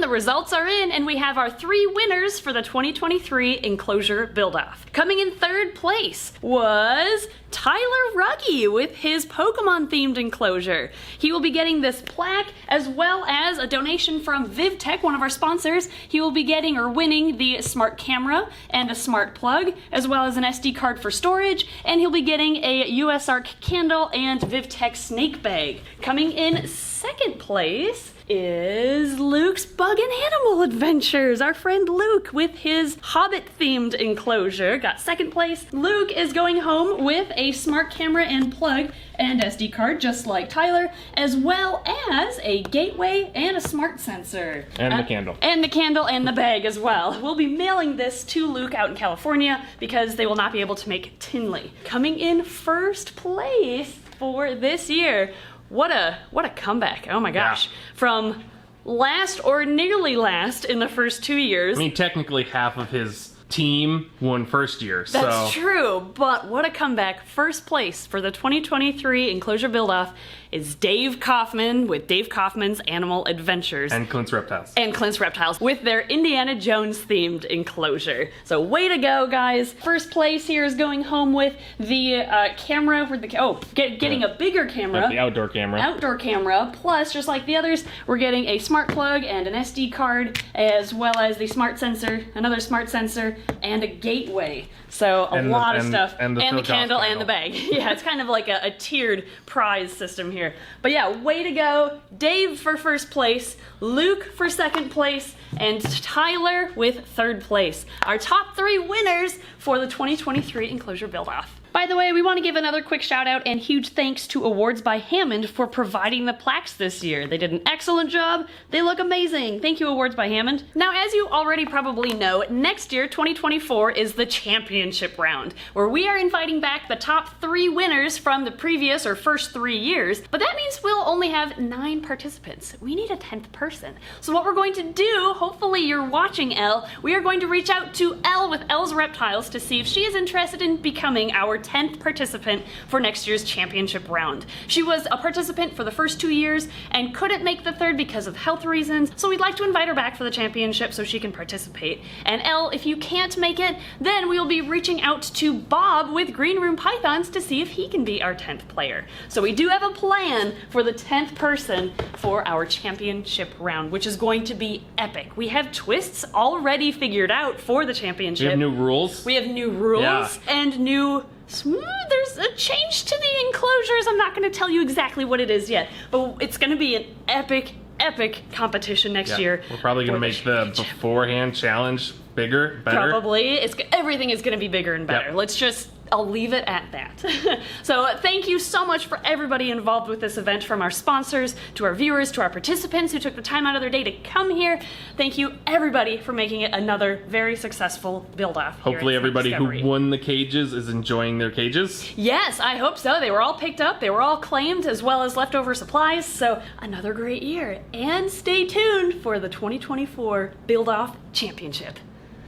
the results are in, and we have our 3 winners for the 2023 Enclosure Buildoff. Coming in 3rd place was Tyler Rugge with his Pokemon-themed enclosure. He will be getting this plaque as well as a donation from VivTech, one of our sponsors. He will be getting or winning the smart camera and a smart plug, as well as an SD card for storage, and he'll be getting a USARK candle and VivTech snake bag. Coming in 2nd place is Luke's Bug and Animal Adventures. Our friend Luke with his Hobbit-themed enclosure got 2nd place. Luke is going home with a smart camera and plug and SD card, just like Tyler, as well as a gateway and a smart sensor. And the candle. And the candle and the bag as well. We'll be mailing this to Luke out in California because they will not be able to make Tinley. Coming in 1st place for this year. What a comeback. Oh my gosh. Yeah. From last or nearly last in the first 2 years. I mean, technically half of his team won first year, so. That's true, but what a comeback. 1st place for the 2023 Enclosure Buildoff is Dave Kaufman with Dave Kaufman's Animal Adventures. And Clint's Reptiles. And Clint's Reptiles with their Indiana Jones themed enclosure. So way to go, guys. 1st place here is going home with the camera for the, getting a bigger camera. The outdoor camera. Outdoor camera, plus just like the others, we're getting a smart plug and an SD card, as well as the smart sensor, another smart sensor, and a gateway. So a lot of stuff. And the candle and the bag. Yeah, it's kind of like a tiered prize system here. But yeah, way to go. Dave for 1st place, Luke for 2nd place, and Tyler with 3rd place. Our top 3 winners for the 2023 Enclosure Buildoff. By the way, we want to give another quick shout out and huge thanks to Awards by Hammond for providing the plaques this year. They did an excellent job. They look amazing. Thank you, Awards by Hammond. Now, as you already probably know, next year, 2024, is the championship round, where we are inviting back the top 3 winners from the previous or first 3 years, but that means we'll only have 9 participants. We need a 10th person. So what we're going to do, hopefully you're watching Elle, we are going to reach out to Elle with Elle's Reptiles to see if she is interested in becoming our 10th participant for next year's championship round. She was a participant for the first 2 years and couldn't make the 3rd because of health reasons, so we'd like to invite her back for the championship so she can participate. And Elle, if you can't make it, then we'll be reaching out to Bob with Green Room Pythons to see if he can be our 10th player. So we do have a plan for the 10th person for our championship round, which is going to be epic. We have twists already figured out for the championship. We have new rules. We have new rules and new there's a change to the enclosures. I'm not going to tell you exactly what it is yet, but it's going to be an epic competition next year. We're probably going to make the beforehand challenge bigger, better. Probably. Everything is going to be bigger and better. Yep. I'll leave it at that. So thank you so much for everybody involved with this event, from our sponsors to our viewers to our participants who took the time out of their day to come here. Thank you everybody for making it another very successful build-off. Hopefully everybody who won the cages is enjoying their cages. Yes, I hope so. They were all picked up, they were all claimed, as well as leftover supplies. So another great year. And stay tuned for the 2024 Build-Off Championship.